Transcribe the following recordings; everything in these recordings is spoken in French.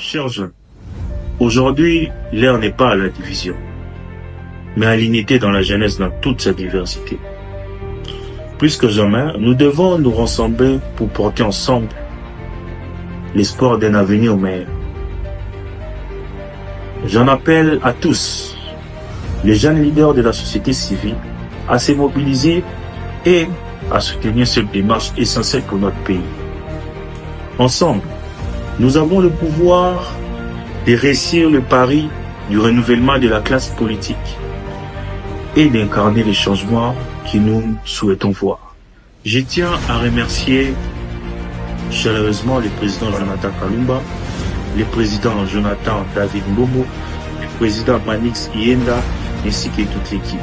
Chers jeunes, aujourd'hui, l'heure n'est pas à la division, mais à l'unité dans la jeunesse dans toute sa diversité. Plus que jamais, nous devons nous rassembler pour porter ensemble l'espoir d'un avenir meilleur. J'en appelle à tous, les jeunes leaders de la société civile, à se mobiliser et à soutenir cette démarche essentielle pour notre pays. Ensemble, nous avons le pouvoir de réussir le pari du renouvellement de la classe politique et d'incarner les changements que nous souhaitons voir. Je tiens à remercier chaleureusement le président Jonathan Kalumba, le président Jonathan David Mbobo, le président Manix Ienda, ainsi que toute l'équipe.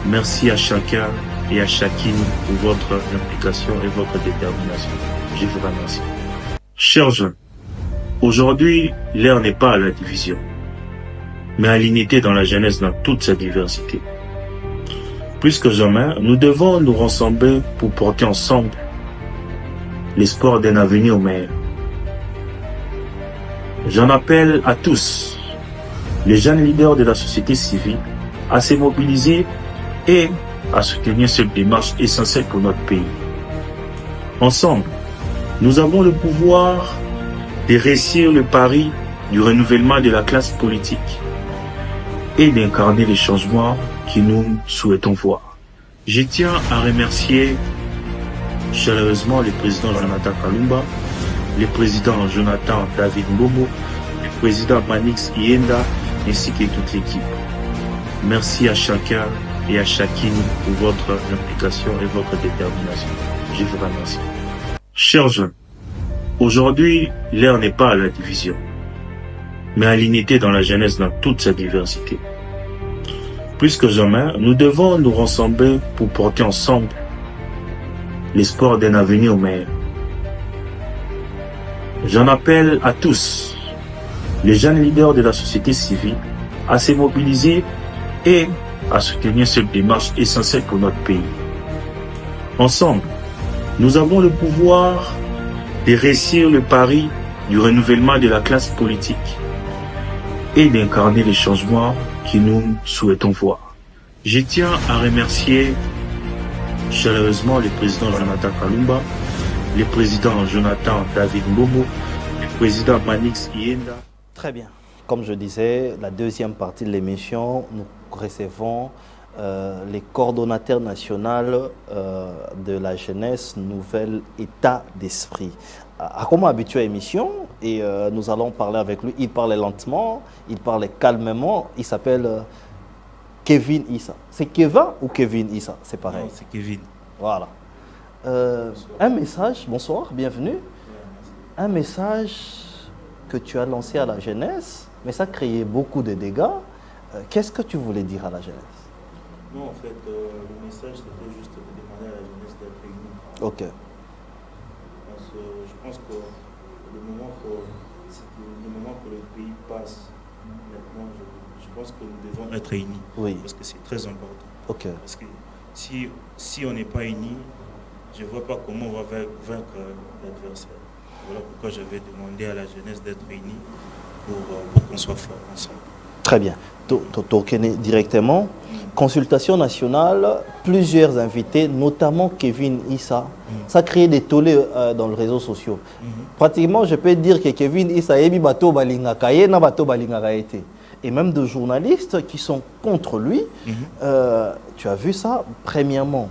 Merci à chacun et à chacune pour votre implication et votre détermination. Je vous remercie. Chers jeunes, aujourd'hui, l'heure n'est pas à la division, mais à l'unité dans la jeunesse dans toute sa diversité. Plus que jamais, nous devons nous rassembler pour porter ensemble l'espoir d'un avenir meilleur. J'en appelle à tous, les jeunes leaders de la société civile, à se mobiliser et à soutenir cette démarche essentielle pour notre pays. Ensemble, nous avons le pouvoir de réussir le pari du renouvellement de la classe politique et d'incarner les changements que nous souhaitons voir. Je tiens à remercier chaleureusement le président Jonathan Kalumba, le président Jonathan David Mbobo, le président Manix Ienda, ainsi que toute l'équipe. Merci à chacun et à chacune pour votre implication et votre détermination. Je vous remercie. Chers jeunes, aujourd'hui, l'heure n'est pas à la division, mais à l'unité dans la jeunesse dans toute sa diversité. Plus que jamais, nous devons nous rassembler pour porter ensemble l'espoir d'un avenir meilleur. J'en appelle à tous, les jeunes leaders de la société civile, à se mobiliser et à soutenir cette démarche essentielle pour notre pays. Ensemble, nous avons le pouvoir de réussir le pari du renouvellement de la classe politique et d'incarner les changements que nous souhaitons voir. Je tiens à remercier chaleureusement le président Jonathan Kalumba, le président Jonathan David Mbobo, le président Manix Ienda. Très bien. Comme je disais, la deuxième partie de l'émission, nous recevons les coordonnateurs nationaux de la jeunesse, nouvel état d'esprit. Comme habitué à l'émission, et nous allons parler avec lui. Il parle lentement, il parle calmement. Il s'appelle Kevin Issa. C'est Kevin ou Kevin Issa? C'est pareil. Non, c'est Kevin. Voilà. Un message, bonsoir, bienvenue. Un message que tu as lancé à la jeunesse, mais ça a créé beaucoup de dégâts. Qu'est-ce que tu voulais dire à la jeunesse? Non, en fait, le message, c'était juste de demander à la jeunesse d'être unie. Ok. Parce que je pense que le moment que le pays passe, maintenant, je pense que nous devons être unis. Oui. Parce que c'est très important. Ok. Parce que si on n'est pas unis, je ne vois pas comment on va vaincre l'adversaire. Voilà pourquoi j'avais demandé à la jeunesse d'être unie pour qu'on soit forts ensemble. Très bien. Tokené directement. Consultation nationale, plusieurs invités, notamment Kevin Issa. Ça a créé des tollés dans les réseaux sociaux. Pratiquement, je peux dire que Kevin Issa est bateau balingaka na bateau balingaka été. Et même de journalistes qui sont contre lui. Tu as vu ça, premièrement.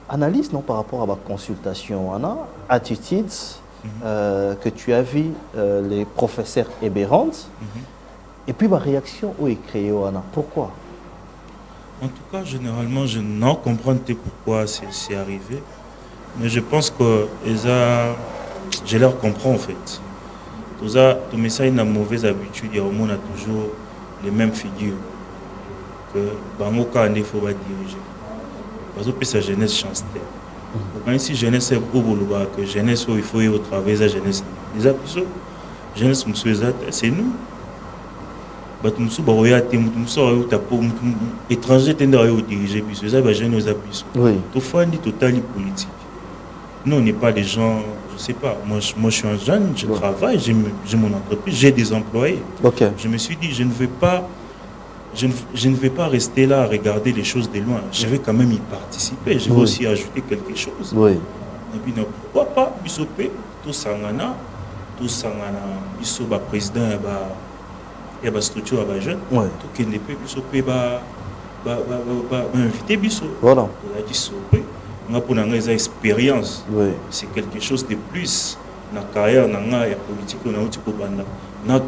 Analyse non, par rapport à ma consultation, Anna, attitudes que tu as vu les professeurs ébérantes. Et puis ma réaction où est créée, Anna. Pourquoi? En tout cas, généralement, je n'en comprends pas pourquoi c'est arrivé. Mais je pense que je leur comprends en fait. Tout ça, a une mauvaise habitude. Et on a toujours les mêmes figures que Bangoka ne faut pas diriger. Parce que sa jeunesse chance. Quand si jeunesse est au boulot, que jeunesse il faut y travailler la jeunesse. Les jeunesse c'est nous. Étranger tendent à diriger, puis ça va jeune aux appuis. Oui. Tout fois, dit total politique. nous, on n'est pas des gens, je sais pas, moi je suis un jeune, je travaille, j'ai mon entreprise, j'ai des employés. Ok. Je me suis dit, je ne vais pas rester là à regarder les choses de loin. Je vais quand même y participer. Je vais aussi ajouter quelque chose. Oui. Et puis, pourquoi pas, Bissopé, tout Sangana, Bisso, président, et la structure, et jeune, tout qui n'est pas Bissopé, invité Bisso. Voilà. On a pour une expérience. Oui. C'est quelque chose de plus. Dans la carrière, dans la politique, on a eu la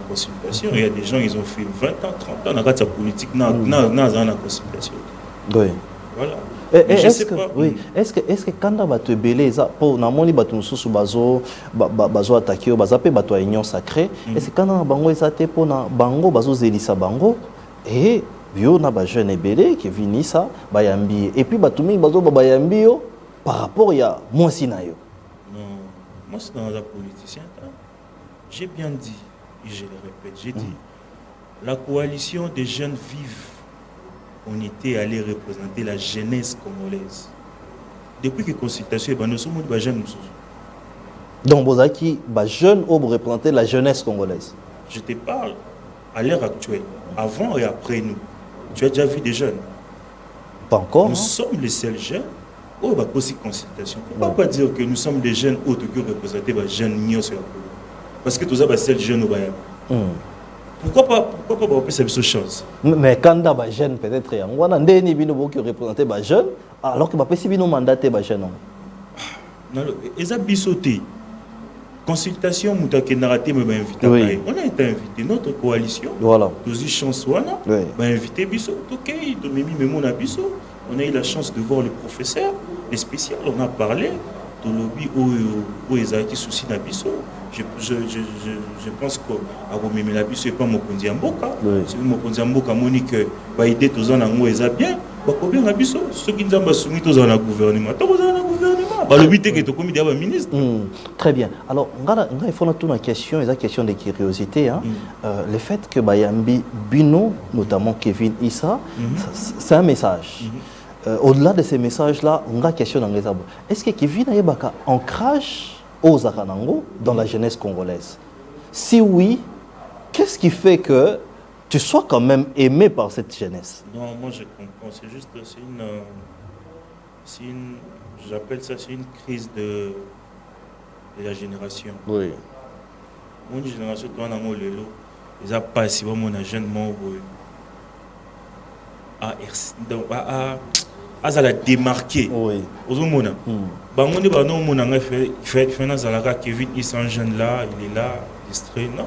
consultation. Il y a des gens, ils ont fait 20 ans, 30 ans dans la politique, dans la consultation. Oui. Voilà. Est-ce que quand on va te belé pour namoni batu mususu bazo attaquer bazape batu union sacrée est-ce que quand on bango ezate pour na bango bazo zelisa bango et bio na ba jeune belé qui vini ça bayambi et puis batu mingi bazo bayambi yo par rapport ya moi sinayo. Non, moi c'est dans la politicien. J'ai bien dit et je le répète, j'ai dit la coalition des jeunes vivent. On était allé représenter la jeunesse congolaise. Depuis que la consultation, nous sommes des jeunes. Donc, vous avez qui jeunes ou vous représentez la jeunesse congolaise? Je te parle à l'heure actuelle, avant et après nous. Tu as déjà vu des jeunes? Pas encore. Nous sommes les seuls jeunes où il y a aussi consultation. Pourquoi pas dire que nous sommes des jeunes autres que représenter les jeunes sur la politique? Parce que tous les seuls jeunes au Bayern. Pourquoi pas cette chose? Mais quand on a jeune peut-être on a des gens qui représentent les jeunes alors que pas si nous mandater les jeunes. Et ça bisoté. Consultation mutake narraté me invité. On a été invité notre coalition. Voilà. Nous y chance on a invité biso OK, on a eu la chance de voir le professeur, les spécial, on a parlé de lobby où ils ont qui souci na biso. Je pense que Aromé Melabiso n'est pas mon conduit en boca. Si mon conduit en boca, Monique va aider tous en anglais, ils ont bien. Combien d'habitants ceux qui nous ont soumis tous en gouvernement. Tous en gouvernement. Le but est que tu commis des ministres. Très bien. Alors, il faut une question, une question de curiosité. Le fait que Bayambi Bino, notamment Kevin Issa, c'est un message. Au-delà de ces messages-là, on a une question dans les arbres. Est-ce que Kevin a un ancrage aux Aranango dans la jeunesse congolaise? Si oui, qu'est-ce qui fait que tu sois quand même aimé par cette jeunesse? Non, moi je comprends. C'est juste, j'appelle ça, c'est une crise de la génération. Oui. Mon génération, toi, dans mon lélo, ils ont pas si bon mon jeune mon à la démarquer. Oui. Aux hommes, Bangoné Bano Monanga fait Zalaka Kevin, il s'en jeune là, il est là, distrait. Non,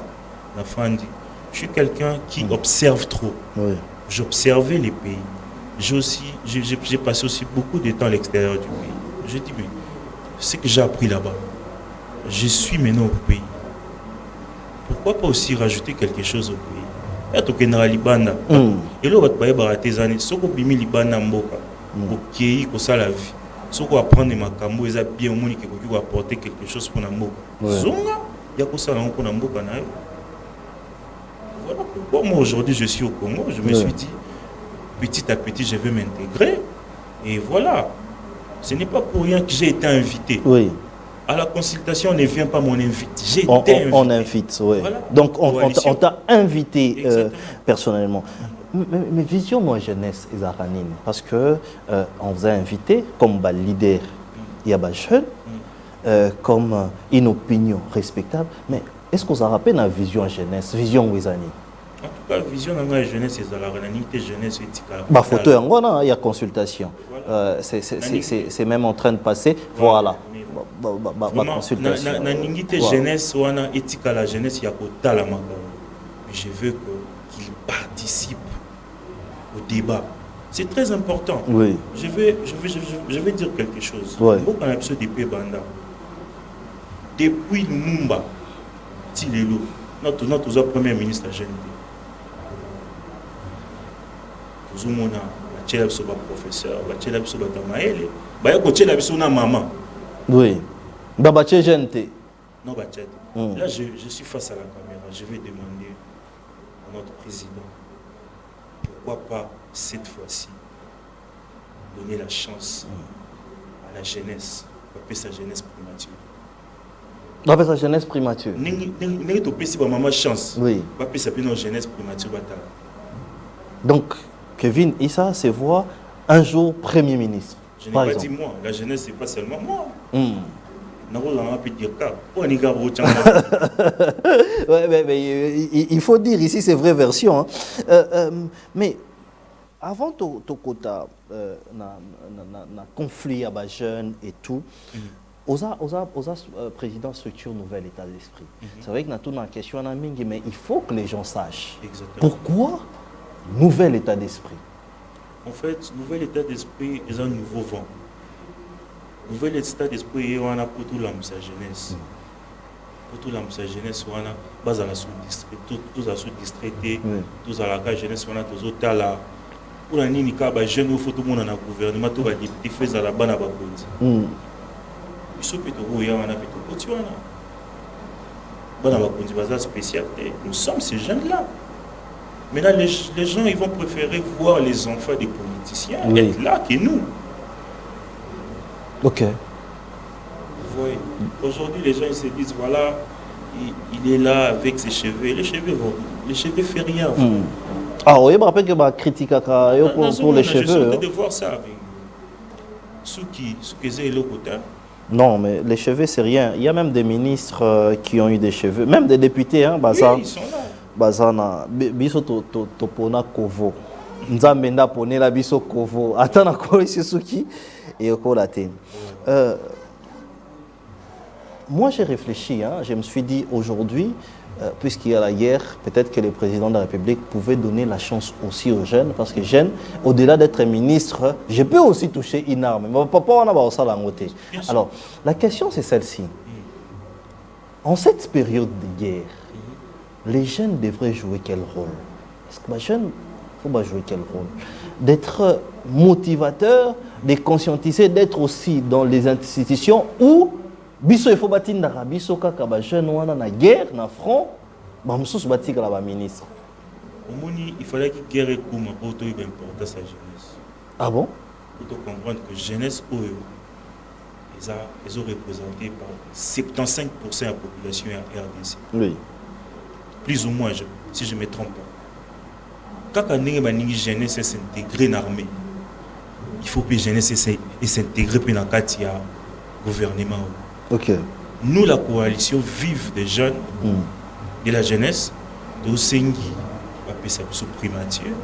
la fin dit. Je suis quelqu'un qui observe trop. Oui. J'observais les pays. J'ai passé aussi beaucoup de temps à l'extérieur du pays. J'ai dit, mais ce que j'ai appris là-bas, je suis maintenant au pays. Pourquoi pas aussi rajouter quelque chose au pays? Il y a tout qui est dans Libanda. Et là, on va barater les années. Ce qu'on a mis Libanda Mboka, ok, il ça la vie. Ce qu'on va prendre ma cambo, ils ont bien au monde qui va apporter quelque chose pour Namboka. Zonga, il y a ça pour Namboka. Voilà pourquoi moi aujourd'hui je suis au Congo. Je me suis dit, petit à petit, je vais m'intégrer. Et voilà. Ce n'est pas pour rien que j'ai été invité. Oui. À la consultation, on ne vient pas mon invite. J'ai été invité. On invite, oui. Voilà. Donc, on t'a invité personnellement. Mais vision, moi, jeunesse, Isaranine, parce que on vous a invité comme leader, il y a des jeunes, comme une opinion respectable. Mais est-ce qu'on s'en rappelle la vision jeunesse, vision Wizani? En tout cas, vision de la jeunesse, c'est la jeunesse éthique. Ma photo, il y a consultation. Voilà. C'est même en train de passer. Voilà. Ma consultation. Dans la jeunesse, la jeunesse, il y a pas de je veux qu'il participe au débat. C'est très important. Oui. Je vais dire quelque chose. Oui. Depuis Lumumba, Tilelo, notre premier ministre GND, nous avons un professeur, un maman. Oui. Babaché GNT. Non, là, je suis face à la caméra. Je vais demander à notre président, pourquoi pas cette fois-ci donner la chance à la jeunesse. appeler sa jeunesse prématurée. On appelle ça jeunesse prématurée. N'est-ce pas si maman chance. Oui. On appelle ça une jeunesse prématurée. Donc, Kevin Issa se voit un jour Premier ministre. Je n'ai pas dit moi. La jeunesse, ce n'est pas seulement moi. Ouais, mais il faut dire ici, c'est vraie version. Hein. Mais avant ton quota, na conflit à bas jeunes et tout, osa président structure nouvel état d'esprit. C'est vrai que nous avons une question, mais il faut que les gens sachent. Exactement. Pourquoi nouvel état d'esprit? En fait, nouvel état d'esprit est un nouveau vent. Nouvel état d'esprit, on a pour tout l'homme sa jeunesse. Pour tout l'homme sa jeunesse, on a base à la sous-district, tous à sous-districté, tous à la jeunesse, on a tous autres là. Pour la nini ka ba jeune au tout le monde dans le gouvernement, tout va dire des faits à la bonne à bakondi. Il faut que tu aies un appétit. Tu vois là. Bonne à bakondi, bazar spécialité. Nous sommes ces jeunes là. Maintenant, les gens ils vont préférer voir les enfants des politiciens être là que nous. Ok. Vous voyez, aujourd'hui, les gens ils se disent voilà, il est là avec ses cheveux. Les cheveux ne font rien. Ah oui, je me rappelle que ma critique pour les cheveux. Je de voir ça avec ceux qui sont là côté. Non, mais les cheveux, c'est rien. Il y a même des ministres qui ont eu des cheveux, même des députés. Hein, oui, ils sont là. Bazana biso to pona kovo nzambe nda ponela biso kovo atana ko isuki et okola te. Moi j'ai réfléchi, hein, je me suis dit aujourd'hui puisqu'il y a la guerre, peut-être que le président de la République pouvait donner la chance aussi aux jeunes, parce que jeunes, au-delà d'être ministre, je peux aussi toucher une arme. Mais papa, on a pas ça dans côté. Alors, la question c'est celle-ci. En cette période de guerre, les jeunes devraient jouer quel rôle? Est-ce que les jeunes, il faut jouer quel rôle? D'être motivateur, de conscientiser, d'être aussi dans les institutions où biso il faut bâtir ndara biso kaka ba jeune wana na guerre na front ba mususu batika la ba ministre. Il fallait que guerre et kuma pour tout important sa jeunesse. Ah bon? Pour comprendre que jeunesse ils ont représenté par 75% de la population à RDC. Oui. Plus ou moins, si je ne me trompe pas. Quand une jeunesse s'intégrer dans l'armée, il faut que la jeunesse s'intégrer dans le gouvernement. Ok. Nous, la coalition Vive des jeunes, de la jeunesse, de Osengi, on appelle ça primature,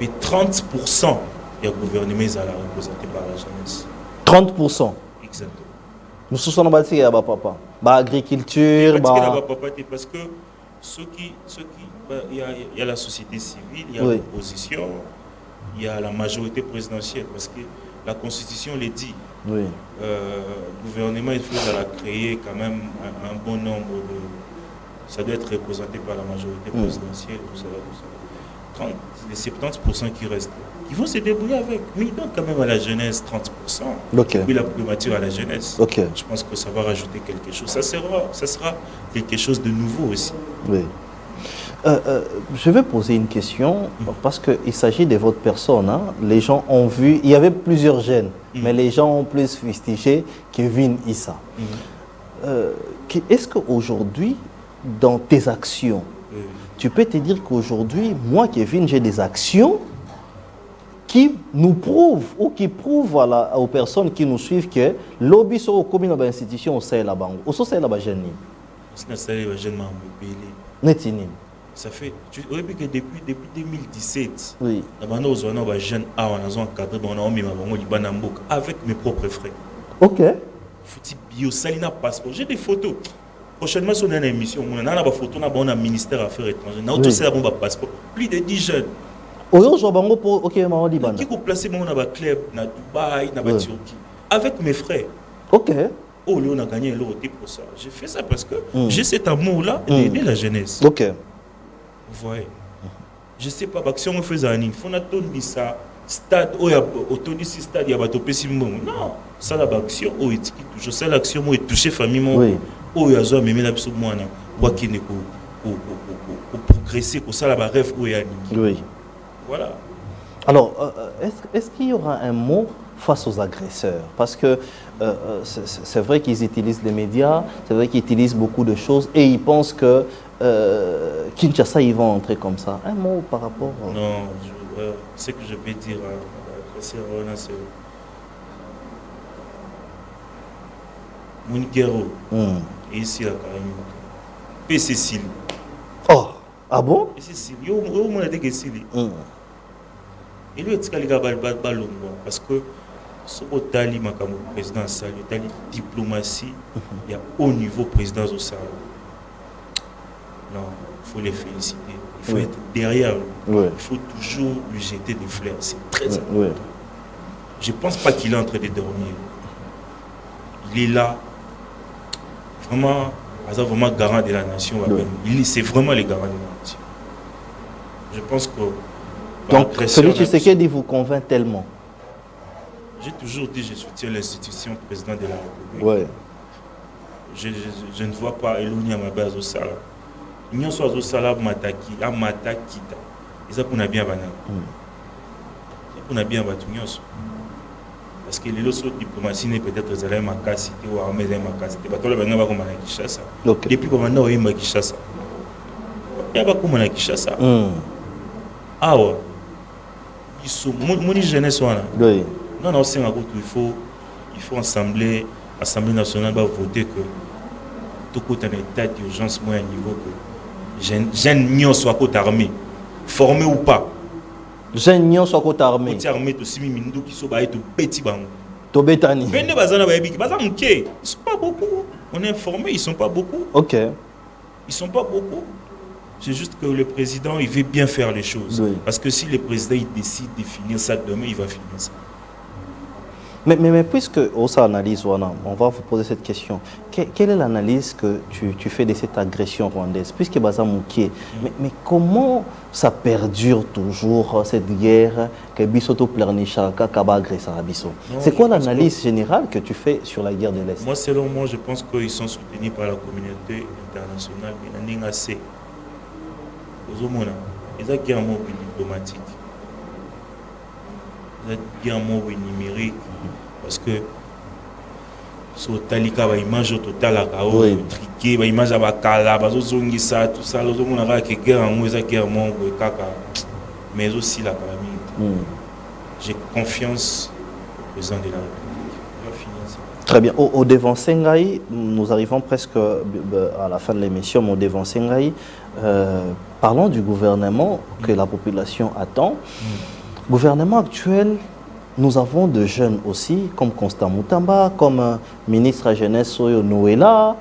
mais 30% du gouvernement est représenté par la jeunesse. 30%? Exactement. Nous sommes bâtis à papa. Agriculture, parce que il y a la société civile, il y a l'opposition, il y a la majorité présidentielle, parce que la Constitution le dit. Oui. Le gouvernement, il faut créer quand même un bon nombre de... Ça doit être représenté par la majorité présidentielle, tout ça. Les 70% qui restent, ils vont se débrouiller avec. Mais ils donnent quand même à la jeunesse 30%. Okay. Puis la primature à la jeunesse. Okay. Je pense que ça va rajouter quelque chose. Ça sera quelque chose de nouveau aussi. Oui. Je vais poser une question parce qu'il s'agit de votre personne. Hein. Les gens ont vu, il y avait plusieurs jeunes, mais les gens ont plus fustigé Kevin Issa. Est-ce qu'aujourd'hui, dans tes actions, tu peux te dire qu'aujourd'hui, moi, Kevin, j'ai des actions qui nous prouvent ou qui prouvent aux personnes qui nous suivent que lobby sur commune dans institution au sein de la banque, au sein de la jeune. Ça fait, tu vois que depuis 2017, oui. avec mes propres frères. Ok. J'ai des photos. Prochainement, si on a une émission, on a des photos dans le ministère des Affaires étrangères. On a aussi un passeport. Plus de 10 jeunes. Ok, qui ont placé dans un club, dans Dubaï, dans Turquie. Avec mes frères. Ok. Oh, là, on a gagné l'euro pour ça. J'ai fait ça parce que j'ai cet amour-là d'aider la jeunesse. Ok. Vous voyez. Je ne sais pas, si on fait ça, il faut attendre ça. Stade, stade, il y a des gens non, ça la action, toujours ça l'action, moi, toucher famille, moi, il y a des même la personne, moi, pour progresser, pour ça la rêve, oui. Voilà. Alors, est-ce qu'il y aura un mot face aux agresseurs? Parce que c'est vrai qu'ils utilisent les médias, c'est vrai qu'ils utilisent beaucoup de choses et ils pensent que Kinshasa, ils vont entrer comme ça. Un mot par rapport... Non, ce que je peux dire à l'agresseur, c'est Monikero. Et ici, la Carabine. Et Cécile. Oh, ah bon? Et Cécile. Il y a des Cécile. Et lui, il y a des parce que ce que Tali, le président, la diplomatie, il y a haut niveau président au salon. Non, il faut les féliciter. Il faut être derrière lui. Il faut toujours lui jeter des fleurs. C'est très important. Je ne pense pas qu'il est en train de dormir. Il est là. Vraiment garant de la nation. C'est vraiment le garant de la nation. Je pense que... Donc, celui Tshisekedi vous convainc tellement? J'ai toujours dit que je soutiens l'institution président de la République. Je ne vois pas éloigner à ma base au Sala. Il y a soit au Sala, Mataki, à Matakita. Et ça, on a bien banal. On a bien battu. Parce que les autres diplomatie n'est peut-être à ma cassité ou à ma cassité. Depuis qu'on a eu ma Kishasa. Il n'y a pas comme ma Kishasa. Ah ouais. Ils sont. Mon jeunesse, oui. Non, non, c'est un coup il faut assembler nationale va voter que tout côté en état d'urgence moins à niveau que jeunes nions soient côté armée, formés ou pas. Jeunes nions soient côté armée. Côté armée, tout si mindu qui sont tout petit bang. To betani. Venez bazana baby, bazana mké. Ils sont pas beaucoup. On est informés, ils sont pas beaucoup. Ok. Ils sont pas beaucoup. C'est juste que le président, il veut bien faire les choses. Oui. Parce que si le président il décide de finir ça demain, il va finir ça. Mais puisque Osa analyse, on va vous poser cette question. Quelle est l'analyse que tu fais de cette agression rwandaise? Puisque Baza Mouké, mais comment ça perdure toujours cette guerre que Bissoto Plernichaka Kaba agresse à Bisso? C'est quoi l'analyse générale que tu fais sur la guerre de l'Est? Moi, selon moi, je pense qu'ils sont soutenus par la communauté internationale. Mais il y a assez. Il y a une guerre diplomatique. Il y a une guerre numérique. Parce que sur Talika, il mange au total à Kao, triqué, il mange à Bakala, tout ça, on a une guerre mais aussi la calamité. J'ai confiance au président de la République. Très bien. Au devant Sengai, nous arrivons presque à la fin de l'émission, mais au devant Sengai, parlons du gouvernement que la population attend. Gouvernement actuel. Nous avons de jeunes aussi, comme Constant Moutamba, comme ministre à la jeunesse Soyo Noëlla.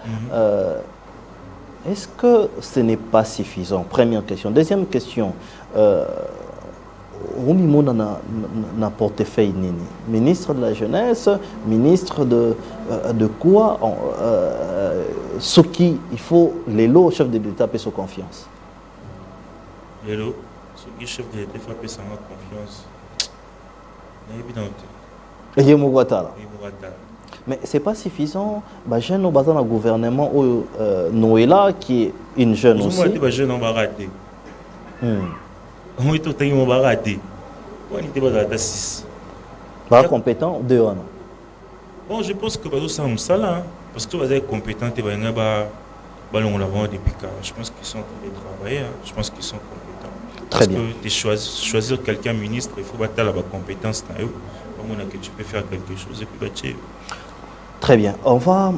Est-ce que ce n'est pas suffisant? Première question. Deuxième question. Oumimo n'a portefeuille nini. Ministre de la jeunesse, ministre de quoi? Ce qui, il faut les lots, chef de l'État, paient sa confiance. Les lots, ce qui chef de l'État paient sa confiance. Mais ce n'est pas suffisant. Les jeunes ont dans le gouvernement Noëlla, qui est une jeune aussi. Les jeunes ont raté. Ils ont raté. Pas compétent, deux ans. Bon, je pense que c'est un salaire. Parce que vous êtes compétent, je pense qu'ils sont en train de travailler. Je pense qu'ils sont compétents. Très bien. Parce que choisir quelqu'un ministre, il faut battre la compétence. Que tu peux faire quelque chose et puis battre. Très bien. On va,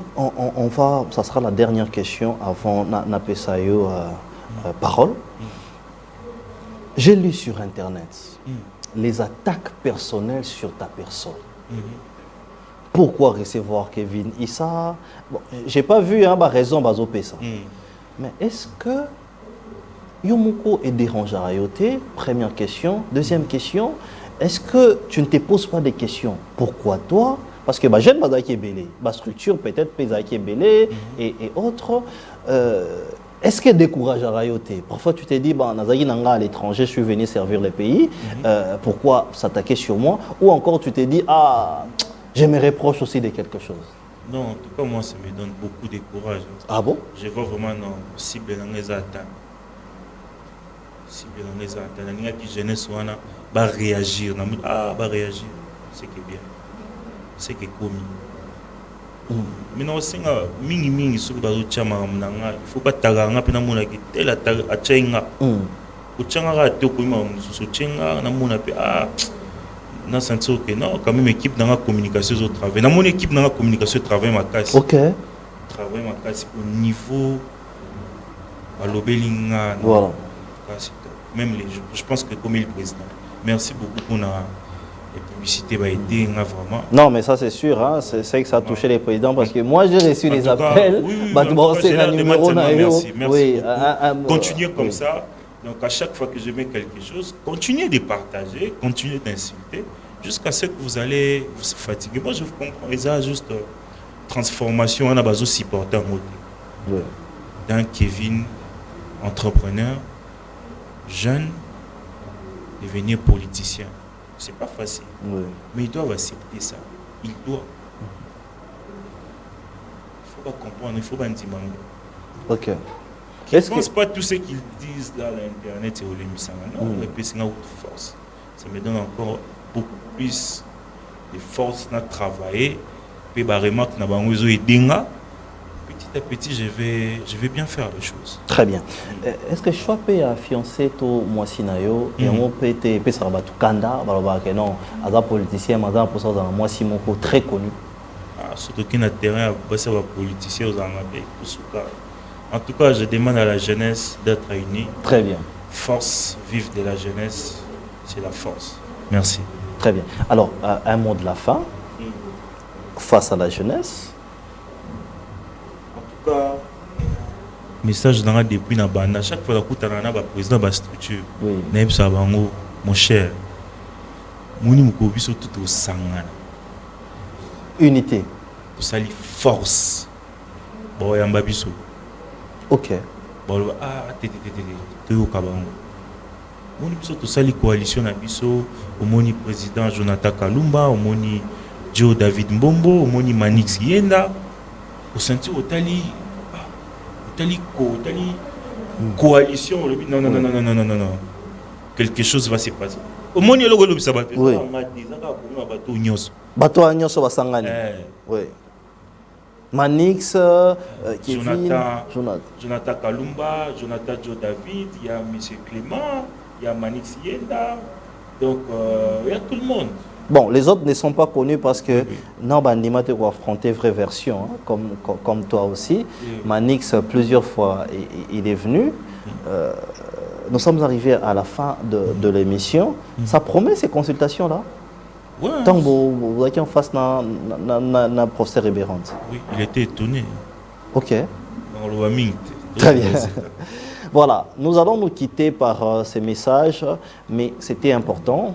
ça sera la dernière question avant Napesayo parole. J'ai lu sur Internet les attaques personnelles sur ta personne. Pourquoi recevoir Kevin Issa? Bon, j'ai pas vu raison Bazopesa. Mais est-ce que Yomoko est dérangé à Rayoté? Première question. Deuxième question, est-ce que tu ne te poses pas des questions? Pourquoi toi? Parce que jeune Bazaki est belé, ma structure peut-être Bazaki est belé et autres. Est-ce que décourage à Rayoté? Parfois tu te dis, Nazaki Nanga à l'étranger, je suis venu servir le pays, pourquoi s'attaquer sur moi? Ou encore tu te dis, je me reproche aussi de quelque chose. Non, en tout cas, moi, ça me donne beaucoup de courage. Ah bon? Je vois vraiment non, cible dans les attaques. Cible dans les attaques. La jeunesse va réagir. Va réagir. C'est qui est bien. c'est que commis. Mais non, c'est nga mingi sur bazo chama mnanga, il faut pas taganga pena mona ki tela achenga. Uchanga ga to ko ma so chenga na mona pe na senti que non quand même équipe dans la communication au travail. Na mon équipe dans la communication travail ma casse. OK. Travail ma casse au niveau à l'obelinga. Voilà. Même les je pense que comme le président. Merci beaucoup pour la publicité va aider vraiment. Non, mais ça c'est sûr, hein, c'est que ça a touché les présidents parce que moi j'ai reçu les appels. C'est un numéro. Merci. Oui, continuez comme ça. Donc à chaque fois que je mets quelque chose, continuez de partager, continuez d'insulter, jusqu'à ce que vous allez vous fatiguer. Moi je vous comprends, les a juste transformation, on a besoin de supporter un mot. D'un Kevin, entrepreneur, jeune, devenir politicien. C'est pas facile. Mais ils doivent accepter ça. Ils doivent. Il faut pas comprendre, il faut pas dire mango. OK. Je ne pense pas tout ce qu'ils disent là à l'internet c'est au non, mais c'est une force. Ça me donne encore beaucoup plus de force à travailler. Puis remarque na bango edinga. Petit à petit je vais bien faire les choses. Très bien. Est-ce que je suis à fiancé to Mwasinayo et on peut être pe sarabatu kanda balaba que non, ada politicien madame pour ça dans Mwasi moko très connu. Surtout qu'il y a un terrain pour ça va politicien aux Angabé pour en tout cas, je demande à la jeunesse d'être unie. Très bien. Force vive de la jeunesse, c'est la force. Merci. Très bien. Alors, un mot de la fin, face à la jeunesse. En tout cas, message dans depuis la bande. À chaque fois que tu as un président de la structure, mon cher, mon tout au sang. Unité. Pour ça, force. Bon, il y a un babiso. OK. Bon, tu au Kabango. Mon biso to sali coalition na biso, au moni président Jonathan Kalumba, au moni Joe David Mbombo, au moni Manix Yenda, au senti au tali coalition, non. Quelque chose va se passer. Au moni logo lo bisabate. Oui. Bato anyoso basangani. Oui. Manix, Kevin, Jonathan Kalumba, Jonathan Joe David, il y a M. Clément, il y a Manix Yenda, donc il y a tout le monde. Bon, les autres ne sont pas connus parce que Nambandima te affronter vraie version, hein, comme toi aussi. Manix, plusieurs fois, il est venu. Nous sommes arrivés à la fin de l'émission. Ça promet ces consultations-là? Ouais. Tant que vous êtes en face d'un professeur Rébérante. Oui, il était étonné. OK. Dans le très bien. Voilà, nous allons nous quitter par ces messages, mais c'était important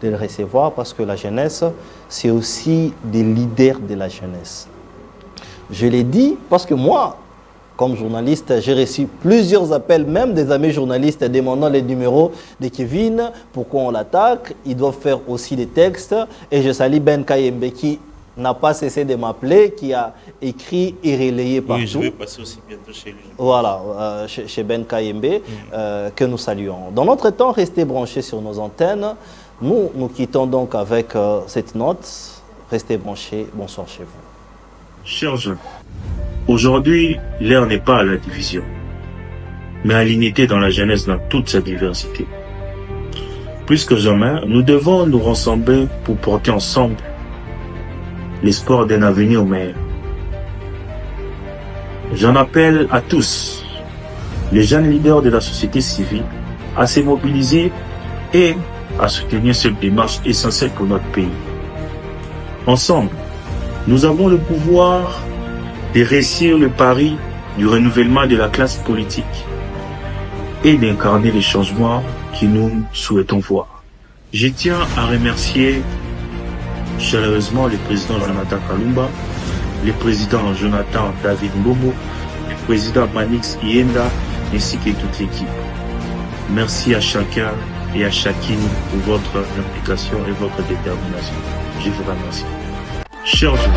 de les recevoir parce que la jeunesse, c'est aussi des leaders de la jeunesse. Je l'ai dit parce que moi, comme journaliste, j'ai reçu plusieurs appels, même des amis journalistes demandant les numéros de Kevin, pourquoi on l'attaque. Ils doivent faire aussi des textes. Et je salue Ben Kayembe qui n'a pas cessé de m'appeler, qui a écrit et relayé partout. Oui, je vais passer aussi bientôt chez lui. Voilà, chez Ben Kayembe, que nous saluons. Dans notre temps, restez branchés sur nos antennes. Nous quittons donc avec cette note. Restez branchés. Bonsoir chez vous. Chers jeunes, aujourd'hui, l'heure n'est pas à la division, mais à l'unité dans la jeunesse dans toute sa diversité. Plus que jamais, nous devons nous rassembler pour porter ensemble l'espoir d'un avenir meilleur. J'en appelle à tous, les jeunes leaders de la société civile, à se mobiliser et à soutenir cette démarche essentielle pour notre pays. Ensemble, nous avons le pouvoir de réussir le pari du renouvellement de la classe politique et d'incarner les changements que nous souhaitons voir. Je tiens à remercier chaleureusement le président Jonathan Kalumba, le président Jonathan David Mbombo, le président Manix Yenda, ainsi que toute l'équipe. Merci à chacun et à chacune pour votre implication et votre détermination. Je vous remercie. Chers jeunes,